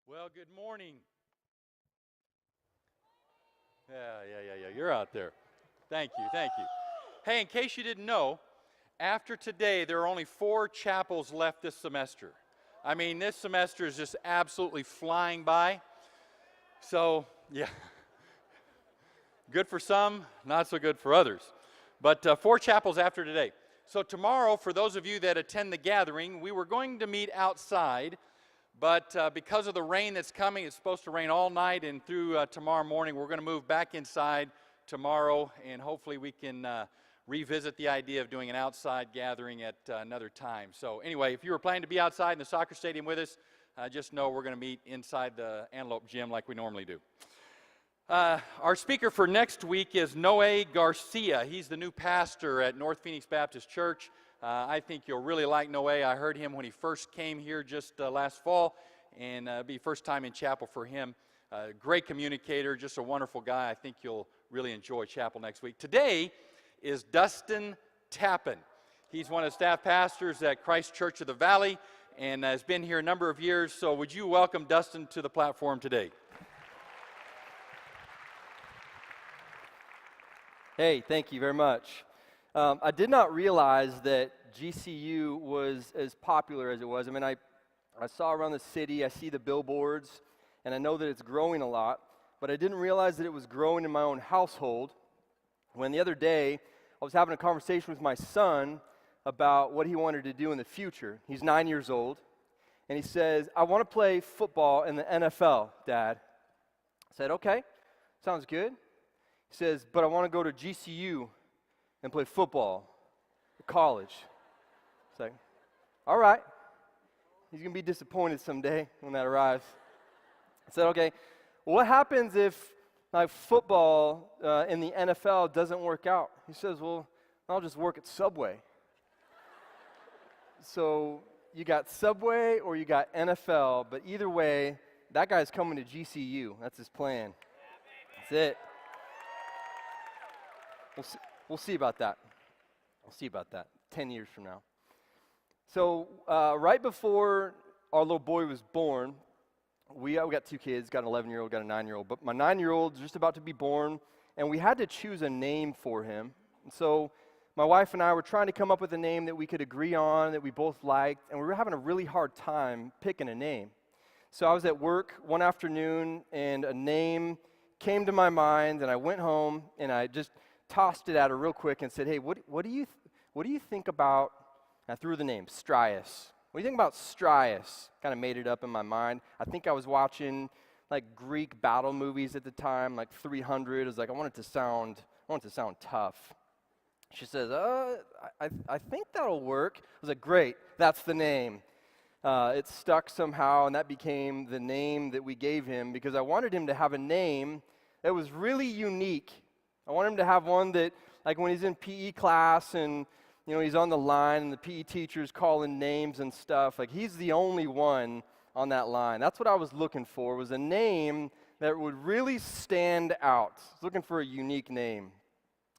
Well, good morning. Yeah. You're out there. Thank you. Hey, in case you didn't know, after today, there are only 4 chapels left this semester. I mean, this semester is just absolutely flying by. So, yeah, good for some, not so good for others. But 4 chapels after today. So tomorrow, for those of you that attend the gathering, we were going to meet outside. But because of the rain that's coming, it's supposed to rain all night and through tomorrow morning. We're going to move back inside tomorrow, and hopefully we can revisit the idea of doing an outside gathering at another time. So anyway, if you were planning to be outside in the soccer stadium with us, just know we're going to meet inside the Antelope Gym like we normally do. Our speaker for next week is Noe Garcia. He's the new pastor at North Phoenix Baptist Church. I think you'll really like Noe. I heard him when he first came here just last fall, and it'll be first time in chapel for him. Great communicator, just a wonderful guy. I think you'll really enjoy chapel next week. Today is Dustin Tappan. He's one of the staff pastors at Christ Church of the Valley and has been here a number of years. So would you welcome Dustin to the platform today? Hey, thank you very much. I did not realize that GCU was as popular as it was. I mean, I saw around the city, I see the billboards, and I know that it's growing a lot, but I didn't realize that it was growing in my own household. When the other day, I was having a conversation with my son about what he wanted to do in the future. He's 9 years old, and he says, "I want to play football in the NFL, Dad." I said, "Okay, sounds good." He says, "But I want to go to GCU and play football at college." It's like, all right. He's going to be disappointed someday when that arrives. I said, okay, well, what happens if football in the NFL doesn't work out? He says, well, I'll just work at Subway. So you got Subway or you got NFL, but either way, that guy's coming to GCU. That's his plan. That's it. We'll see about that. We'll see about that 10 years from now. So right before our little boy was born, we got 2 kids, got an 11-year-old, got a 9-year-old. But my 9-year-old is just about to be born, and we had to choose a name for him. And so my wife and I were trying to come up with a name that we could agree on, that we both liked, and we were having a really hard time picking a name. So I was at work one afternoon, and a name came to my mind, and I went home, and I just tossed it at her real quick and said, hey, what do you think about, I threw the name, Strias. What do you think about Strias? Kind of made it up in my mind. I think I was watching like Greek battle movies at the time, like 300. It was like, I want it to sound tough. She says, I think that'll work. I was like, great, that's the name. It stuck somehow, and that became the name that we gave him because I wanted him to have a name that was really unique. I want him to have one that, like when he's in PE class and, you know, he's on the line and the PE teacher's calling names and stuff, like he's the only one on that line. That's what I was looking for, was a name that would really stand out. I was looking for a unique name.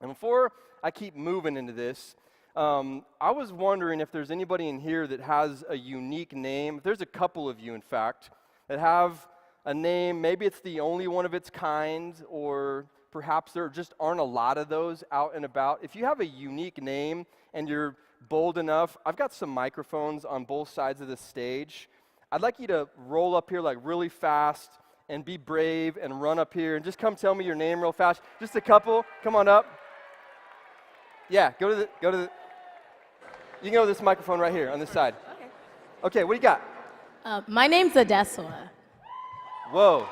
And before I keep moving into this, I was wondering if there's anybody in here that has a unique name. There's a couple of you, in fact, that have a name. Maybe it's the only one of its kind, or perhaps there just aren't a lot of those out and about. If you have a unique name and you're bold enough, I've got some microphones on both sides of the stage. I'd like you to roll up here like really fast and be brave and run up here and just come tell me your name real fast. Just a couple. Come on up. Yeah, go to the, you can go to this microphone right here on this side. Okay, what do you got? My name's Adeswa. Whoa.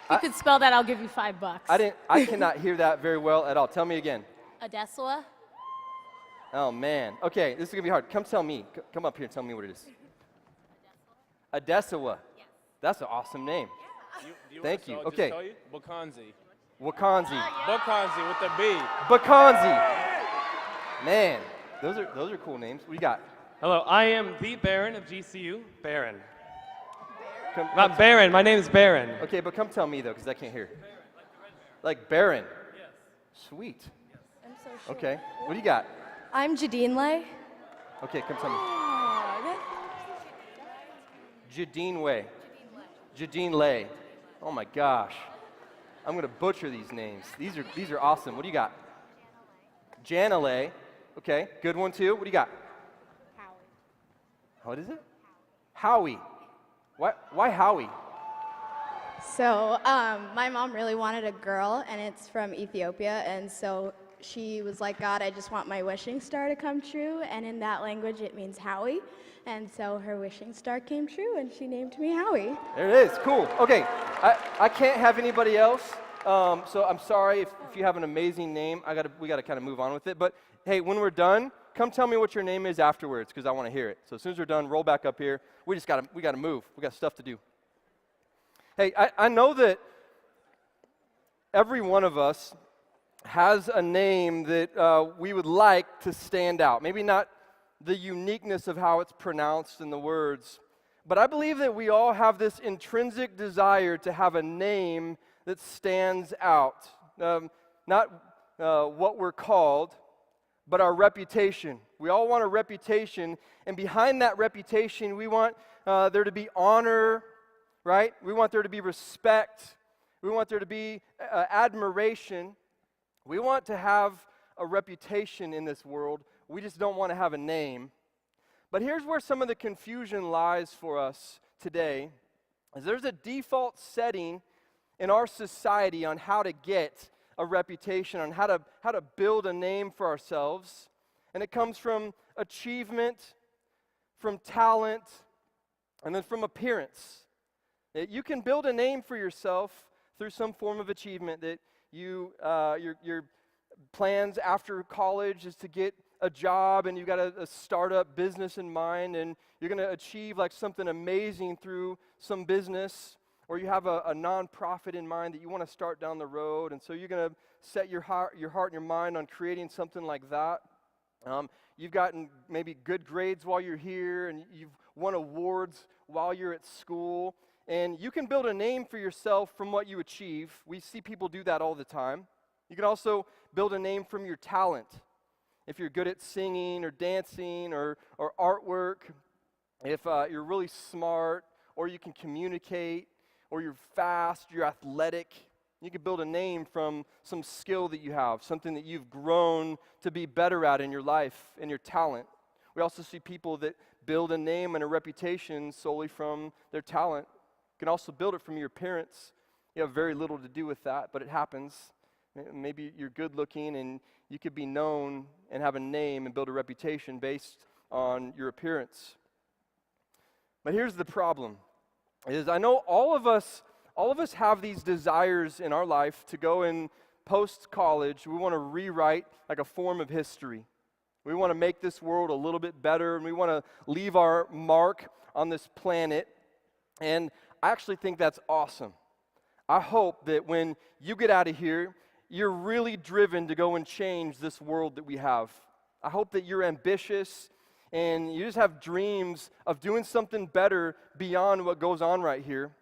If you could spell that, I'll give you $5. I cannot hear that very well at all. Tell me again. Adeswa. Oh, man. Okay, this is going to be hard. Come tell me. Come up here and tell me what it is. Adeswa. Yes. That's an awesome name. Do you Thank you. Just Okay. tell you? Bukanzi. Wakanzi. Bukanzi with the B. Bakanzi. Man, those are cool names. What do you got? Hello, I am the Baron of GCU. Baron. Come Baron, my name is Baron. Okay, but come tell me, though, because I can't hear. Like Baron? Yes. Sweet. I'm so sure. Okay, what do you got? I'm Jadine Lay. Okay, come tell me. Jadine Way. Jadine Lay. Oh my gosh. I'm going to butcher these names. These are awesome. What do you got? Jana Lay. Okay, good one too. What do you got? Howie. What is it? Howie. Why Howie? So, my mom really wanted a girl, and it's from Ethiopia, and so she was like, God, I just want my wishing star to come true, and in that language it means Howie, and so her wishing star came true, and she named me Howie. There it is. Cool. Okay, I can't have anybody else, so I'm sorry if you have an amazing name. We got to kind of move on with it. But hey, when we're done, come tell me what your name is afterwards, because I want to hear it. So as soon as we're done, roll back up here. We got to move. We got stuff to do. Hey, I know that every one of us has a name that we would like to stand out. Maybe not the uniqueness of how it's pronounced in the words, but I believe that we all have this intrinsic desire to have a name that stands out. Not what we're called, but our reputation. We all want a reputation, and behind that reputation, we want there to be honor, right? We want there to be respect. We want there to be admiration. We want to have a reputation in this world. We just don't want to have a name. But here's where some of the confusion lies for us today, is there's a default setting in our society on how to get a reputation, on how to build a name for ourselves. And it comes from achievement, from talent, and then from appearance. You can build a name for yourself through some form of achievement that your plans after college is to get a job, and you've got a startup business in mind, and you're going to achieve like something amazing through some business, or you have a nonprofit in mind that you want to start down the road, and so you're going to set your heart and your mind on creating something like that. You've gotten maybe good grades while you're here, and you've won awards while you're at school. And you can build a name for yourself from what you achieve. We see people do that all the time. You can also build a name from your talent. If you're good at singing or dancing or artwork, if you're really smart, or you can communicate, or you're fast, you're athletic, you can build a name from some skill that you have, something that you've grown to be better at in your life and your talent. We also see people that build a name and a reputation solely from their talent. You can also build it from your appearance. You have very little to do with that, but it happens. Maybe you're good looking and you could be known and have a name and build a reputation based on your appearance. But here's the problem, is I know all of us have these desires in our life to go in post-college. We want to rewrite like a form of history. We want to make this world a little bit better, and we want to leave our mark on this planet. And I actually think that's awesome. I hope that when you get out of here, you're really driven to go and change this world that we have. I hope that you're ambitious and you just have dreams of doing something better beyond what goes on right here.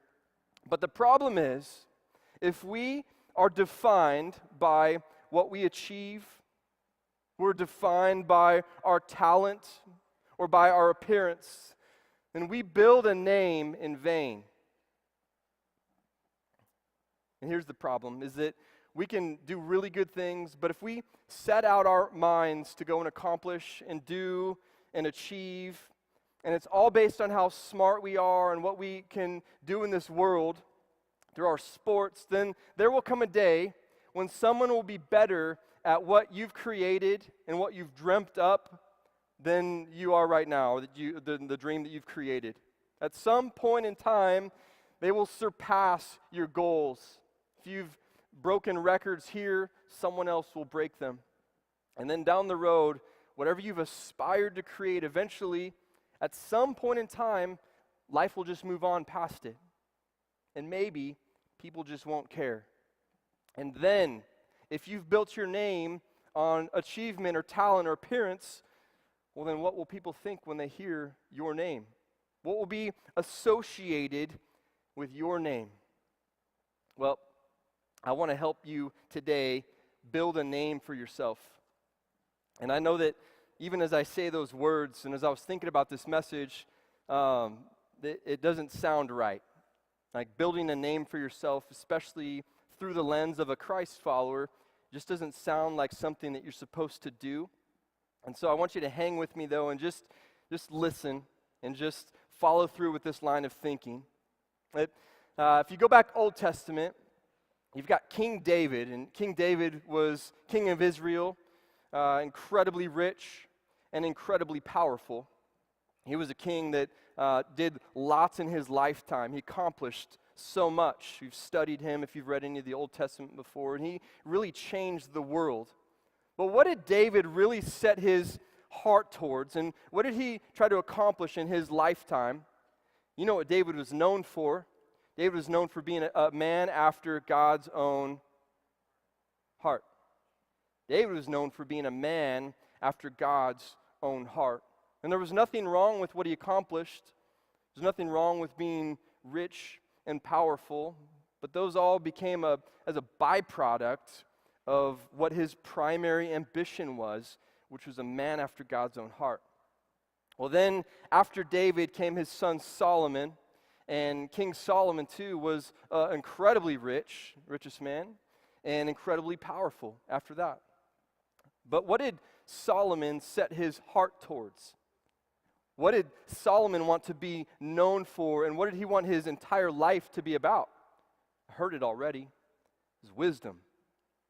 But the problem is, if we are defined by what we achieve, we're defined by our talent or by our appearance, then we build a name in vain. And here's the problem, is that we can do really good things, but if we set out our minds to go and accomplish and do and achieve, and it's all based on how smart we are and what we can do in this world through our sports, then there will come a day when someone will be better at what you've created and what you've dreamt up than you are right now, the dream that you've created. At some point in time, they will surpass your goals. If you've broken records here, someone else will break them. And then down the road, whatever you've aspired to create, eventually, at some point in time, life will just move on past it. And maybe people just won't care. And then, if you've built your name on achievement or talent or appearance, well then what will people think when they hear your name? What will be associated with your name? Well, I want to help you today build a name for yourself. And I know that even as I say those words, and as I was thinking about this message, it doesn't sound right. Like building a name for yourself, especially through the lens of a Christ follower, just doesn't sound like something that you're supposed to do. And so I want you to hang with me, though, and just listen and just follow through with this line of thinking. If you go back Old Testament, you've got King David, and King David was king of Israel, incredibly rich and incredibly powerful. He was a king that did lots in his lifetime. He accomplished so much. You've studied him if you've read any of the Old Testament before, and he really changed the world. But what did David really set his heart towards, and what did he try to accomplish in his lifetime? You know what David was known for? David was known for being a man after God's own heart. David was known for being a man after God's own heart. And there was nothing wrong with what he accomplished. There's nothing wrong with being rich and powerful, but those all became as a byproduct of what his primary ambition was, which was a man after God's own heart. Well, then, after David came his son Solomon, and King Solomon, too, was incredibly rich, richest man, and incredibly powerful after that. But what did Solomon set his heart towards? What did Solomon want to be known for, and what did he want his entire life to be about? I heard it already. His wisdom.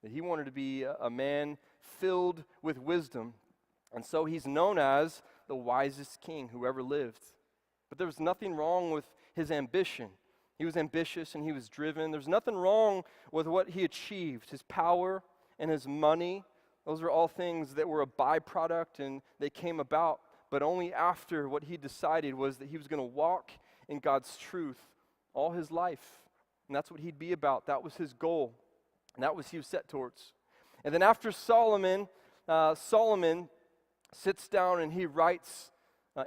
That he wanted to be a man filled with wisdom. And so he's known as the wisest king who ever lived. But there was nothing wrong with his ambition. He was ambitious and he was driven. There's nothing wrong with what he achieved. His power and his money, those are all things that were a byproduct and they came about. But only after what he decided was that he was going to walk in God's truth all his life. And that's what he'd be about. That was his goal. And that was he was set towards. And then after Solomon, Solomon sits down and he writes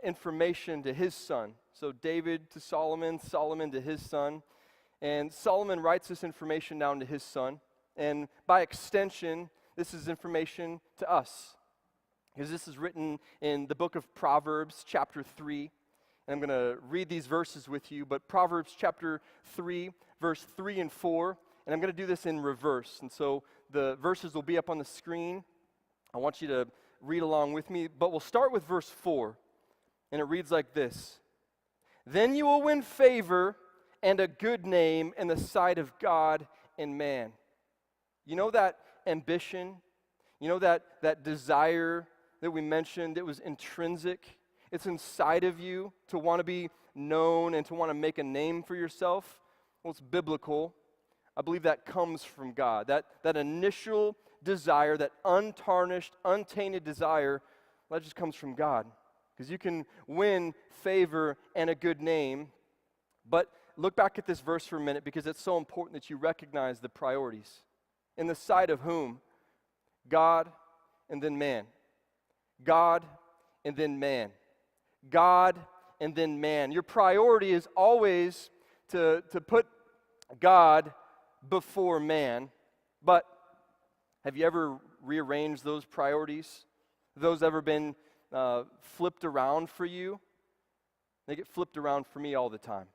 information to his son. So David to Solomon, Solomon to his son. And Solomon writes this information down to his son. And by extension, this is information to us. Because this is written in the book of Proverbs, chapter 3. And I'm going to read these verses with you. But Proverbs chapter 3, verse 3 and 4. And I'm going to do this in reverse. And so the verses will be up on the screen. I want you to read along with me. But we'll start with verse 4. And it reads like this. Then you will win favor and a good name in the sight of God and man. You know that ambition? You know that desire that we mentioned that was intrinsic? It's inside of you to want to be known and to want to make a name for yourself. Well, it's biblical. I believe that comes from God. That initial desire, that untarnished, untainted desire, that just comes from God. Because you can win favor and a good name. But look back at this verse for a minute because it's so important that you recognize the priorities. In the sight of whom? God and then man. God and then man. God and then man. Your priority is always to put God before man. But have you ever rearranged those priorities? Have those ever been flipped around for you? They get flipped around for me all the time.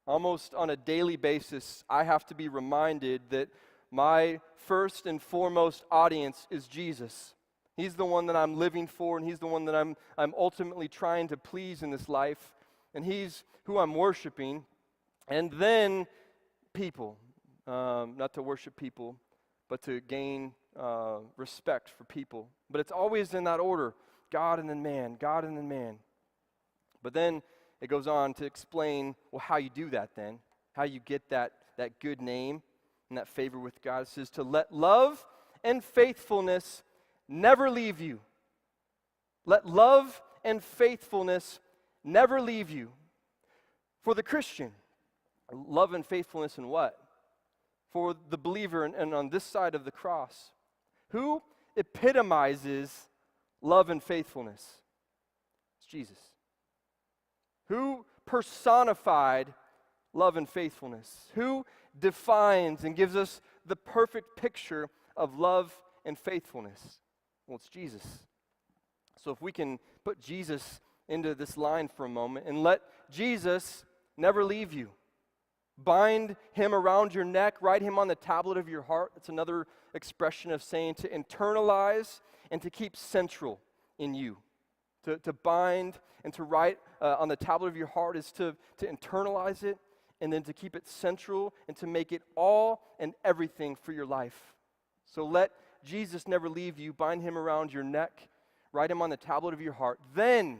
Almost on a daily basis, I have to be reminded that my first and foremost audience is Jesus. He's the one that I'm living for, and he's the one that I'm ultimately trying to please in this life, and he's who I'm worshiping. And then people, not to worship people, but to gain respect for people. But it's always in that order, God and then man, God and then man. But then it goes on to explain, well, how you do that then, how you get that good name and that favor with God. It says to let love and faithfulness never leave you. Let love and faithfulness never leave you. For the Christian, love and faithfulness in what? For the believer and on this side of the cross. Who epitomizes love and faithfulness? It's Jesus. Who personified love and faithfulness? Who defines and gives us the perfect picture of love and faithfulness? Well, it's Jesus. So if we can put Jesus into this line for a moment and let Jesus never leave you. Bind him around your neck, write him on the tablet of your heart. It's another expression of saying to internalize and to keep central in you. To bind and to write on the tablet of your heart is to internalize it and then to keep it central and to make it all and everything for your life. So let Jesus never leave you. Bind him around your neck, write him on the tablet of your heart. Then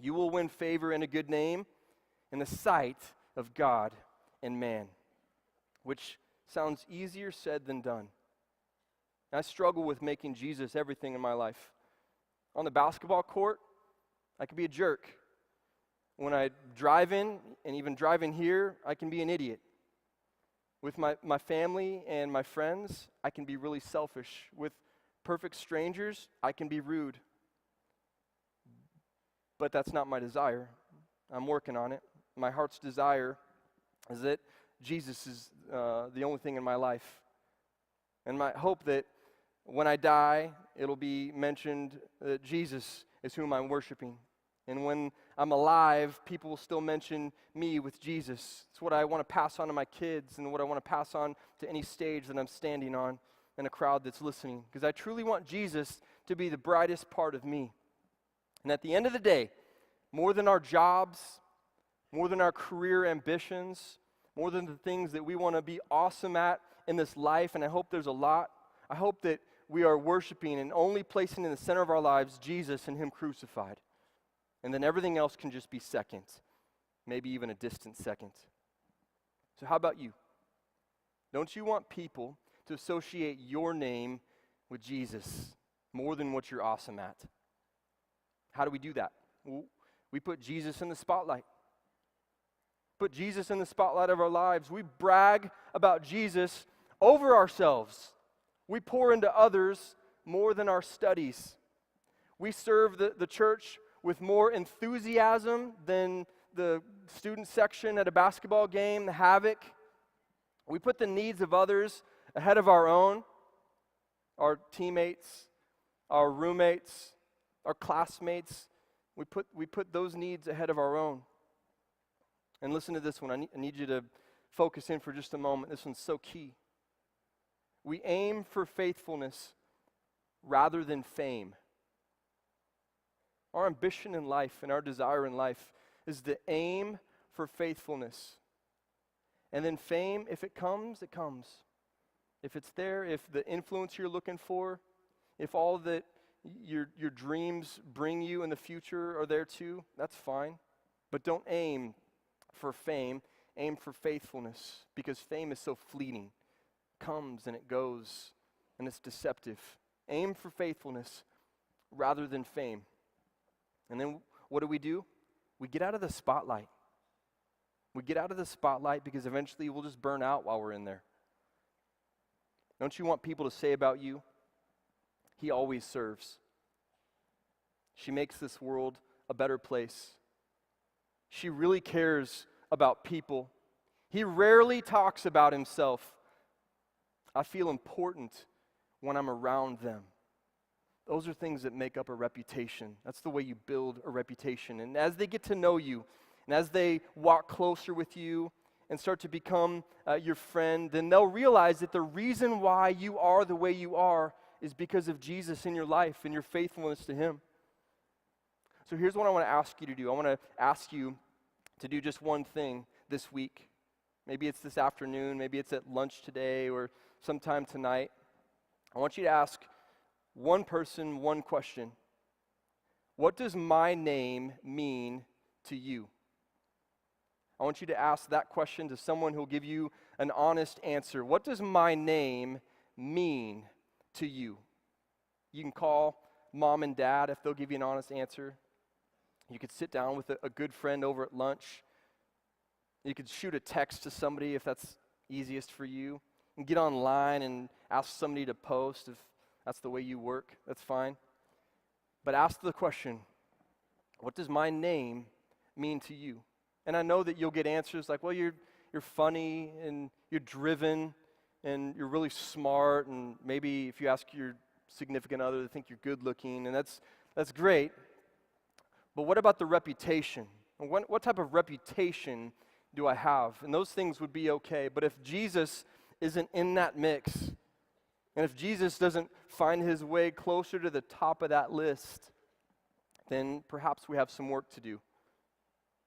you will win favor and a good name in the sight of God and man, which sounds easier said than done. I struggle with making Jesus everything in my life. On the basketball court, I can be a jerk. When I drive in, and even driving here, I can be an idiot. With my family and my friends, I can be really selfish. With perfect strangers, I can be rude. But that's not my desire. I'm working on it. My heart's desire is that Jesus is the only thing in my life. And my hope that when I die, it'll be mentioned that Jesus is whom I'm worshiping. And when I'm alive, people will still mention me with Jesus. It's what I want to pass on to my kids and what I want to pass on to any stage that I'm standing on and a crowd that's listening. Because I truly want Jesus to be the brightest part of me. And at the end of the day, more than our jobs, more than our career ambitions, more than the things that we want to be awesome at in this life, and I hope there's a lot, I hope that we are worshiping and only placing in the center of our lives Jesus and him crucified. And then everything else can just be second, maybe even a distant second. So how about you? Don't you want people to associate your name with Jesus more than what you're awesome at? How do we do that? Well, we put Jesus in the spotlight. Put Jesus in the spotlight of our lives. We brag about Jesus over ourselves. We pour into others more than our studies. We serve the church with more enthusiasm than the student section at a basketball game, the havoc. We put the needs of others ahead of our own, our teammates, our roommates, our classmates. We put those needs ahead of our own. And listen to this one. I need you to focus in for just a moment. This one's so key. We aim for faithfulness rather than fame. Our ambition in life and our desire in life is to aim for faithfulness. And then fame, if it comes, it comes. If it's there, if the influence you're looking for, if all that your dreams bring you in the future are there too, that's fine. But don't aim for fame, aim for faithfulness, because fame is so fleeting. It comes and it goes, and it's deceptive. Aim for faithfulness rather than fame. And then what do? We get out of the spotlight. We get out of the spotlight because eventually we'll just burn out while we're in there. Don't you want people to say about you, he always serves. She makes this world a better place. She really cares about people. He rarely talks about himself. I feel important when I'm around them. Those are things that make up a reputation. That's the way you build a reputation. And as they get to know you, and as they walk closer with you and start to become your friend, then they'll realize that the reason why you are the way you are is because of Jesus in your life and your faithfulness to him. So here's what I want to ask you to do. I want to ask you to do just one thing this week. Maybe it's this afternoon, maybe it's at lunch today or sometime tonight. I want you to ask one person one question. What does my name mean to you? I want you to ask that question to someone who will give you an honest answer. What does my name mean to you? You can call mom and dad if they'll give you an honest answer. You could sit down with a good friend over at lunch. You could shoot a text to somebody if that's easiest for you. And get online and ask somebody to post if that's the way you work. That's fine. But ask the question, what does my name mean to you? And I know that you'll get answers like, well, you're funny and you're driven and you're really smart, and maybe if you ask your significant other, they think you're good looking, and that's great. But what about the reputation? What type of reputation do I have? And those things would be okay. But if Jesus isn't in that mix, and if Jesus doesn't find his way closer to the top of that list, then perhaps we have some work to do.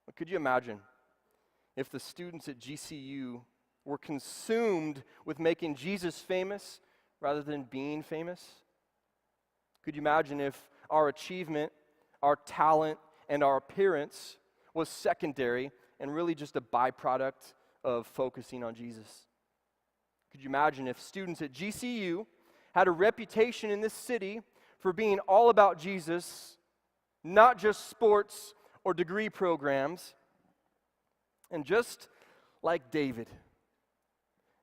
But could you imagine if the students at GCU were consumed with making Jesus famous rather than being famous? Could you imagine if our achievement, our talent, and our appearance was secondary and really just a byproduct of focusing on Jesus? Could you imagine if students at GCU had a reputation in this city for being all about Jesus, not just sports or degree programs, and just like David,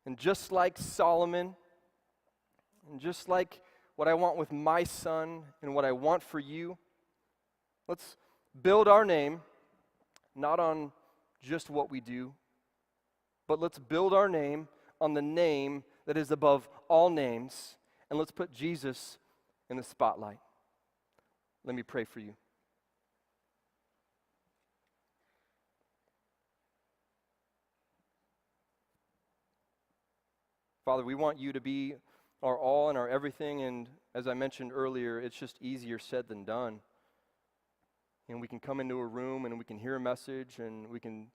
and just like Solomon, and just like what I want with my son and what I want for you, let's build our name not on just what we do, but let's build our name on the name that is above all names, and let's put Jesus in the spotlight. Let me pray for you. Father, we want you to be our all and our everything, and as I mentioned earlier, it's just easier said than done. And we can come into a room and we can hear a message and we can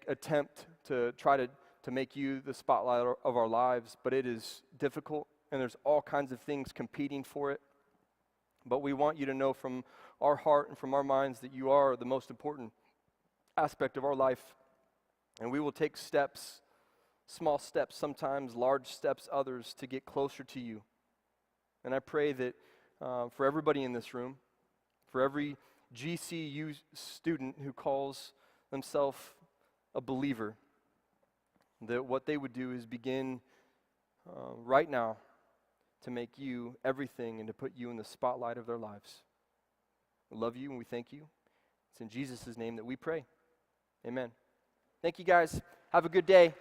attempt to try to make you the spotlight of our lives, but it is difficult and there's all kinds of things competing for it. But we want you to know from our heart and from our minds that you are the most important aspect of our life. And we will take steps, small steps sometimes, large steps others, to get closer to you. And I pray that for everybody in this room, for every GCU student who calls themselves a believer, that what they would do is begin right now to make you everything and to put you in the spotlight of their lives. We love you and we thank you. It's in Jesus' name that we pray. Amen. Thank you guys. Have a good day.